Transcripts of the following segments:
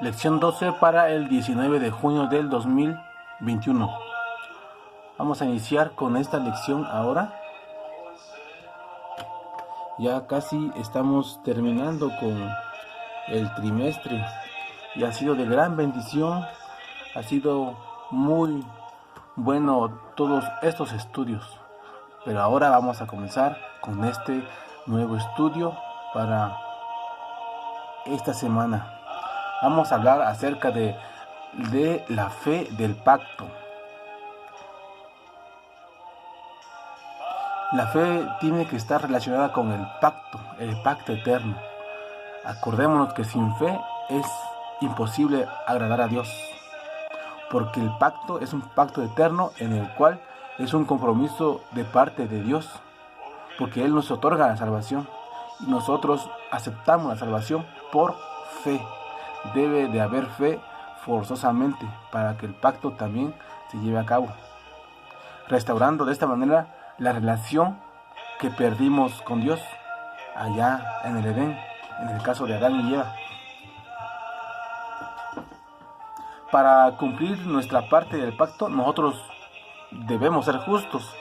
Lección 12 para el 19 de junio del 2021. Vamos a iniciar con esta lección ahora. Ya casi estamos terminando con el trimestre y ha sido de gran bendición. Ha sido muy bueno todos estos estudios. Pero ahora vamos a comenzar con este nuevo estudio para esta semana. Vamos a hablar acerca de la fe del pacto. La fe tiene que estar relacionada con el pacto eterno. Acordémonos que sin fe es imposible agradar a Dios, porque el pacto es un pacto eterno en el cual es un compromiso de parte de Dios, porque Él nos otorga la salvación y nosotros aceptamos la salvación por fe. Debe de haber fe forzosamente para que el pacto también se lleve a cabo, restaurando de esta manera la relación que perdimos con Dios allá en el Edén, en el caso de Adán y Eva. Para cumplir nuestra parte del pacto, nosotros debemos ser justos,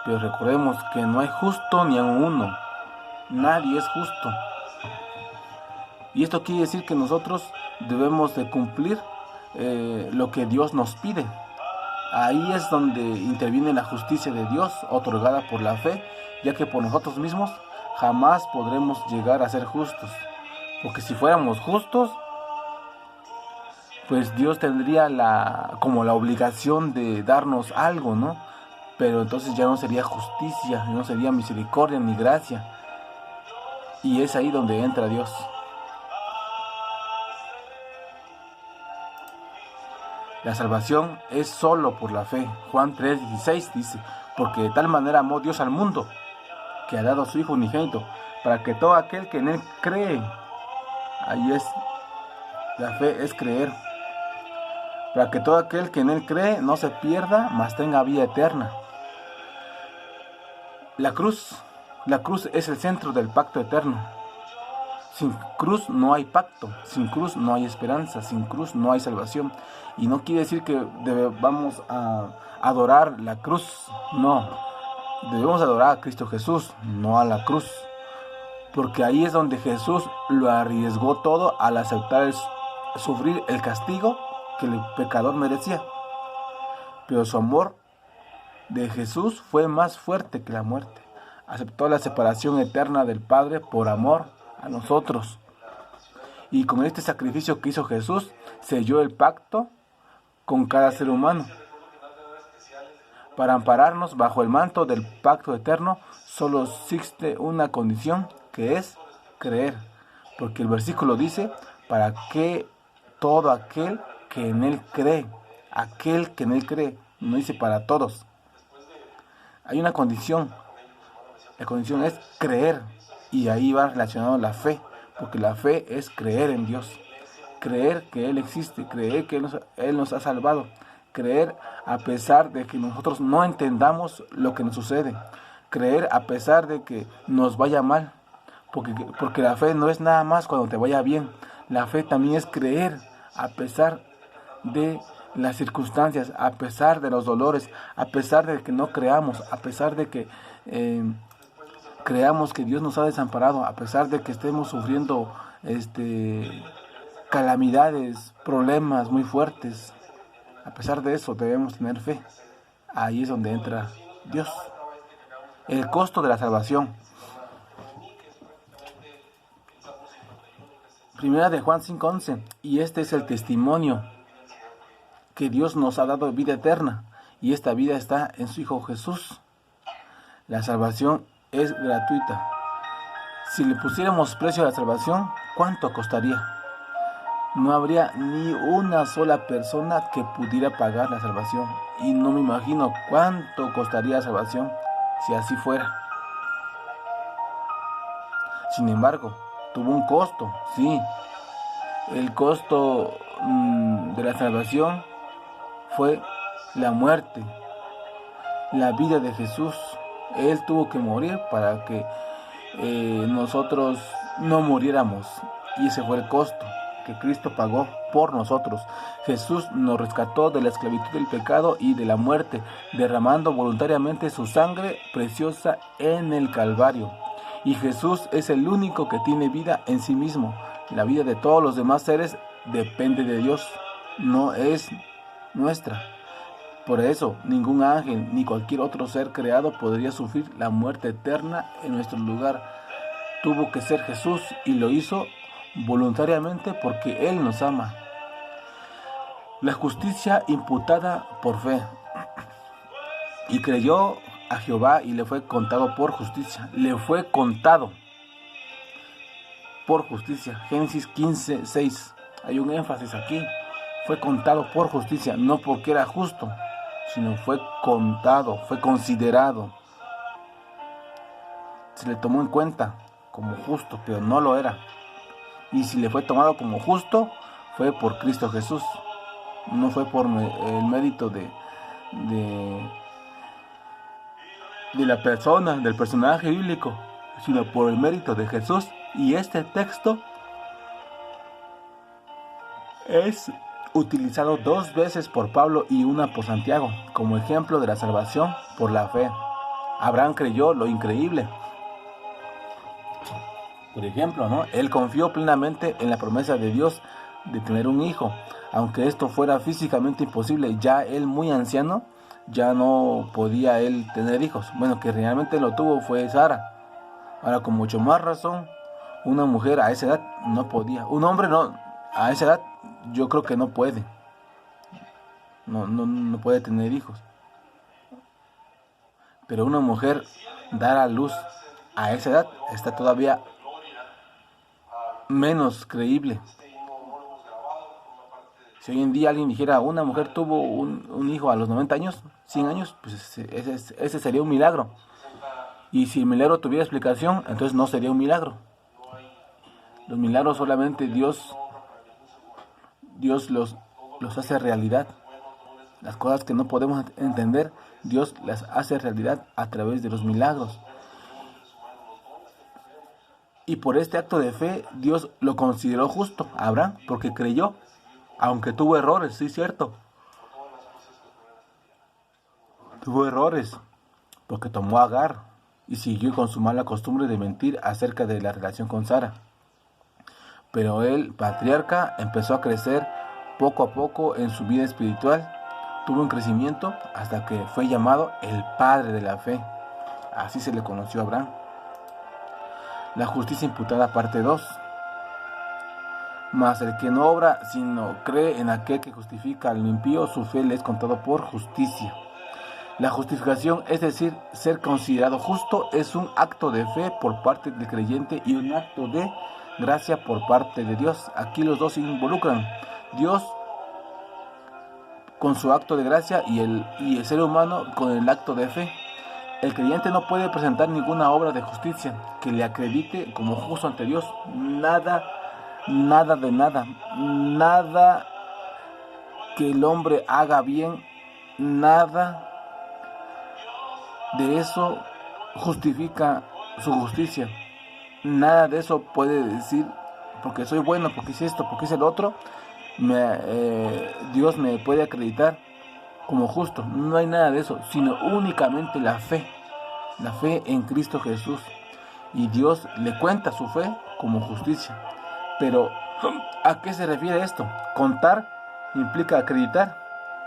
pero recordemos que no hay justo ni aun uno. Nadie es justo. Y esto quiere decir que nosotros debemos de cumplir lo que Dios nos pide. Ahí es donde interviene la justicia de Dios, otorgada por la fe, ya que por nosotros mismos jamás podremos llegar a ser justos. Porque si fuéramos justos, pues Dios tendría como la obligación de darnos algo, ¿no? Pero entonces ya no sería justicia, no sería misericordia ni gracia. Y es ahí donde entra Dios. La salvación es solo por la fe. Juan 3:16 dice: porque de tal manera amó Dios al mundo, que ha dado a su Hijo unigénito, para que todo aquel que en Él cree, ahí es, la fe es creer, para que todo aquel que en Él cree no se pierda, mas tenga vida eterna. La cruz es el centro del pacto eterno. Sin cruz no hay pacto, sin cruz no hay esperanza, sin cruz no hay salvación. Y no quiere decir que vamos a adorar la cruz, no. Debemos adorar a Cristo Jesús, no a la cruz. Porque ahí es donde Jesús lo arriesgó todo al aceptar sufrir el castigo que el pecador merecía. Pero su amor de Jesús fue más fuerte que la muerte. Aceptó la separación eterna del Padre por amor a nosotros. Y con este sacrificio que hizo Jesús, selló el pacto con cada ser humano. Para ampararnos bajo el manto del pacto eterno, solo existe una condición, que es creer. Porque el versículo dice: para que todo aquel que en Él cree, no dice para todos. Hay una condición. La condición es creer. Y ahí va relacionado la fe, porque la fe es creer en Dios, creer que Él existe, creer que Él nos ha salvado, creer a pesar de que nosotros no entendamos lo que nos sucede, creer a pesar de que nos vaya mal, porque la fe no es nada más cuando te vaya bien, la fe también es creer a pesar de las circunstancias, a pesar de los dolores, a pesar de que no creamos, a pesar de que creamos que Dios nos ha desamparado, a pesar de que estemos sufriendo calamidades, problemas muy fuertes. A pesar de eso debemos tener fe. Ahí es donde entra Dios. El costo de la salvación. Primera de Juan 5:11. Y este es el testimonio, que Dios nos ha dado vida eterna, y esta vida está en su Hijo Jesús. La salvación es gratuita. Si le pusiéramos precio a la salvación, ¿cuánto costaría? No habría ni una sola persona que pudiera pagar la salvación. Y no me imagino cuánto costaría la salvación si así fuera. Sin embargo, tuvo un costo, sí. El costo de la salvación fue la muerte, la vida de Jesús. Él tuvo que morir para que nosotros no muriéramos. Y ese fue el costo que Cristo pagó por nosotros. Jesús nos rescató de la esclavitud del pecado y de la muerte, derramando voluntariamente su sangre preciosa en el Calvario. Y Jesús es el único que tiene vida en sí mismo. La vida de todos los demás seres depende de Dios, no es nuestra. Por eso, ningún ángel ni cualquier otro ser creado podría sufrir la muerte eterna en nuestro lugar. Tuvo que ser Jesús y lo hizo voluntariamente porque Él nos ama. La justicia imputada por fe. Y creyó a Jehová y le fue contado por justicia. Le fue contado por justicia. Génesis 15:6. Hay un énfasis aquí. Fue contado por justicia, no porque era justo, sino fue contado, fue considerado. Se le tomó en cuenta como justo, pero no lo era. Y si le fue tomado como justo, fue por Cristo Jesús. No fue por el mérito de la persona, del personaje bíblico, sino por el mérito de Jesús. Y este texto es utilizado 2 veces por Pablo y una por Santiago, como ejemplo de la salvación por la fe. Abraham creyó lo increíble. Por ejemplo, ¿no? Él confió plenamente en la promesa de Dios de tener un hijo, aunque esto fuera físicamente imposible. Ya él, muy anciano, ya no podía él tener hijos. Bueno, que realmente lo tuvo fue Sara. Ahora, con mucho más razón, una mujer a esa edad no podía. Un hombre no, a esa edad yo creo que no puede. No puede tener hijos. Pero una mujer dar a luz a esa edad está todavía menos creíble. Si hoy en día alguien dijera una mujer tuvo un hijo a los 90 años, 100 años, pues ese sería un milagro. Y si el milagro tuviera explicación, entonces no sería un milagro. Los milagros solamente Dios los hace realidad. Las cosas que no podemos entender, Dios las hace realidad a través de los milagros. Y por este acto de fe, Dios lo consideró justo a Abraham, porque creyó, aunque tuvo errores, sí, cierto. Tuvo errores, porque tomó a Agar y siguió con su mala costumbre de mentir acerca de la relación con Sara. Pero el patriarca empezó a crecer poco a poco en su vida espiritual. Tuvo un crecimiento hasta que fue llamado el padre de la fe. Así se le conoció a Abraham. La justicia imputada, parte 2. Mas el que no obra, sino cree en aquel que justifica al impío, su fe le es contado por justicia. La justificación, es decir, ser considerado justo, es un acto de fe por parte del creyente y un acto de gracia por parte de Dios. Aquí los dos se involucran. Dios con su acto de gracia y el ser humano con el acto de fe. El creyente no puede presentar ninguna obra de justicia que le acredite como justo ante Dios. Nada que el hombre haga bien, nada de eso justifica su justicia. Nada de eso puede decir, porque soy bueno, porque hice esto, porque hice el otro, Dios me puede acreditar como justo. No hay nada de eso, sino únicamente la fe en Cristo Jesús. Y Dios le cuenta su fe como justicia. Pero, ¿a qué se refiere esto? Contar implica acreditar,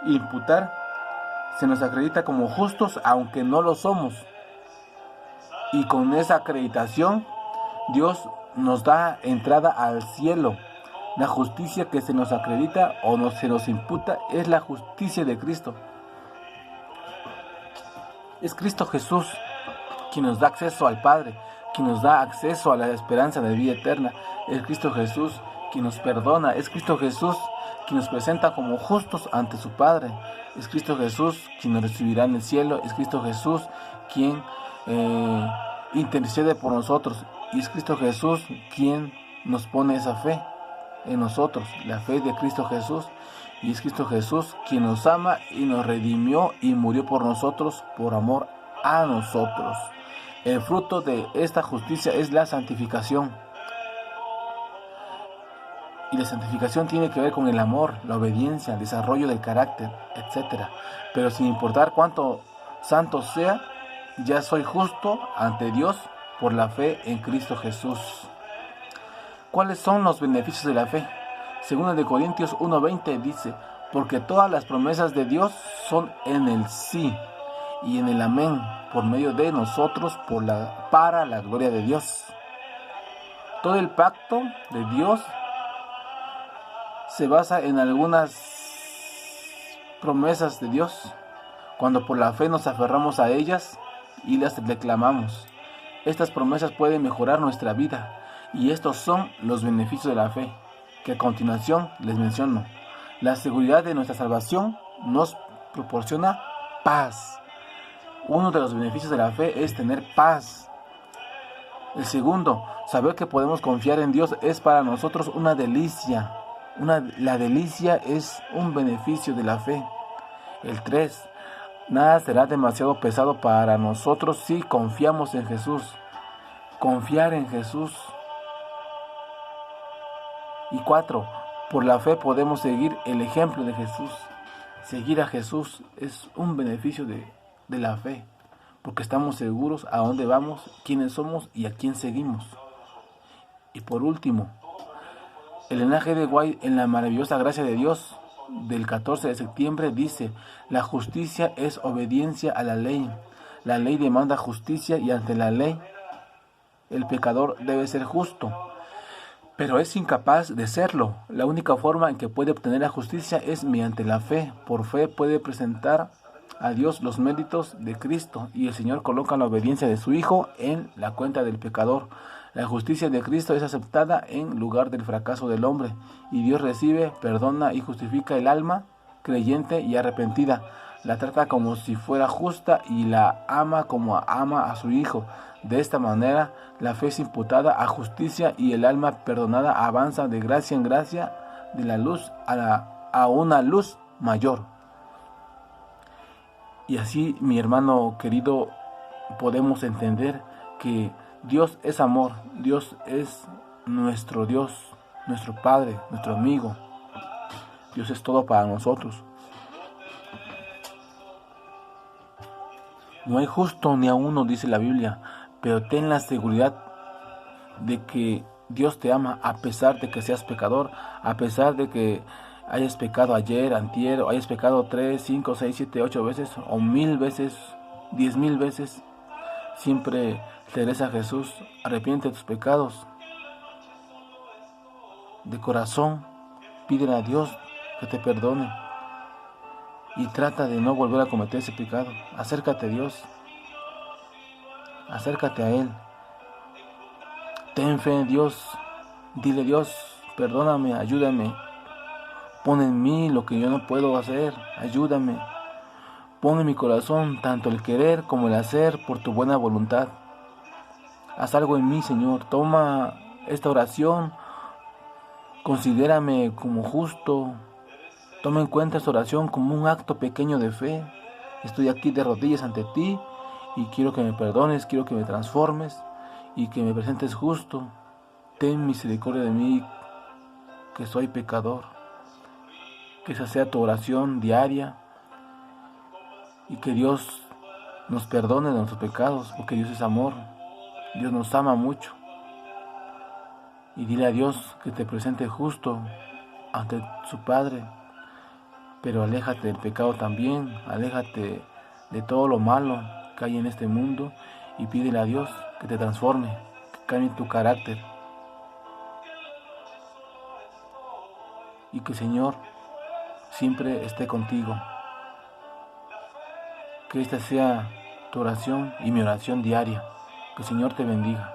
imputar. Se nos acredita como justos aunque no lo somos. Y con esa acreditación, Dios nos da entrada al cielo. La justicia que se nos acredita o se nos imputa es la justicia de Cristo. Es Cristo Jesús quien nos da acceso al Padre, quien nos da acceso a la esperanza de vida eterna. Es Cristo Jesús quien nos perdona. Es Cristo Jesús quien nos presenta como justos ante su Padre. Es Cristo Jesús quien nos recibirá en el cielo. Es Cristo Jesús quien intercede por nosotros. Y es Cristo Jesús quien nos pone esa fe en nosotros, la fe de Cristo Jesús. Y es Cristo Jesús quien nos ama y nos redimió y murió por nosotros por amor a nosotros. El fruto de esta justicia es la santificación. Y la santificación tiene que ver con el amor, la obediencia, el desarrollo del carácter, etc. Pero sin importar cuánto santo sea, ya soy justo ante Dios por la fe en Cristo Jesús. ¿Cuáles son los beneficios de la fe? Según de Corintios 1:20 dice, porque todas las promesas de Dios son en el sí y en el amén, por medio de nosotros, para la gloria de Dios. Todo el pacto de Dios se basa en algunas promesas de Dios, cuando por la fe nos aferramos a ellas y las declamamos. Estas promesas pueden mejorar nuestra vida, y estos son los beneficios de la fe, que a continuación les menciono. La seguridad de nuestra salvación nos proporciona paz. Uno de los beneficios de la fe es tener paz. El segundo, saber que podemos confiar en Dios es para nosotros una delicia. La delicia es un beneficio de la fe. El 3, nada será demasiado pesado para nosotros si confiamos en Jesús. Confiar en Jesús. Y 4, por la fe podemos seguir el ejemplo de Jesús. Seguir a Jesús es un beneficio de la fe, porque estamos seguros a dónde vamos, quiénes somos y a quién seguimos. Y por último, Elena G. de White, en La maravillosa gracia de Dios, del 14 de septiembre, dice: la justicia es obediencia a la ley. La ley demanda justicia y ante la ley el pecador debe ser justo, pero es incapaz de serlo. La única forma en que puede obtener la justicia es mediante la fe. Por fe puede presentar a Dios los méritos de Cristo, y el Señor coloca la obediencia de su Hijo en la cuenta del pecador. La justicia de Cristo es aceptada en lugar del fracaso del hombre, y Dios recibe, perdona y justifica el alma creyente y arrepentida. La trata como si fuera justa y la ama como ama a su Hijo. De esta manera, la fe es imputada a justicia y el alma perdonada avanza de gracia en gracia, de la luz a una luz mayor. Y así, mi hermano querido, podemos entender que Dios es amor, Dios es nuestro Dios, nuestro Padre, nuestro amigo. Dios es todo para nosotros. No hay justo ni a uno, dice la Biblia, pero ten la seguridad de que Dios te ama a pesar de que seas pecador, a pesar de que hayas pecado ayer, antier, o hayas pecado 3, 5, 6, 7, 8 veces, o 1000 veces, 10,000 veces. Siempre regresa a Jesús, arrepiente de tus pecados. De corazón, pídele a Dios que te perdone y trata de no volver a cometer ese pecado. Acércate a Dios, acércate a Él. Ten fe en Dios, dile: Dios, perdóname, ayúdame. Pon en mí lo que yo no puedo hacer, ayúdame. Pon en mi corazón tanto el querer como el hacer por tu buena voluntad. Haz algo en mí, Señor. Toma esta oración, considérame como justo. Toma en cuenta esta oración como un acto pequeño de fe. Estoy aquí de rodillas ante ti y quiero que me perdones, quiero que me transformes y que me presentes justo. Ten misericordia de mí, que soy pecador. Que esa sea tu oración diaria y que Dios nos perdone de nuestros pecados, porque Dios es amor. Dios nos ama mucho. Y dile a Dios que te presente justo ante su Padre. Pero aléjate del pecado también, aléjate de todo lo malo que hay en este mundo y pídele a Dios que te transforme, que cambie tu carácter. Y que el Señor siempre esté contigo. Que esta sea tu oración y mi oración diaria. Que el Señor te bendiga.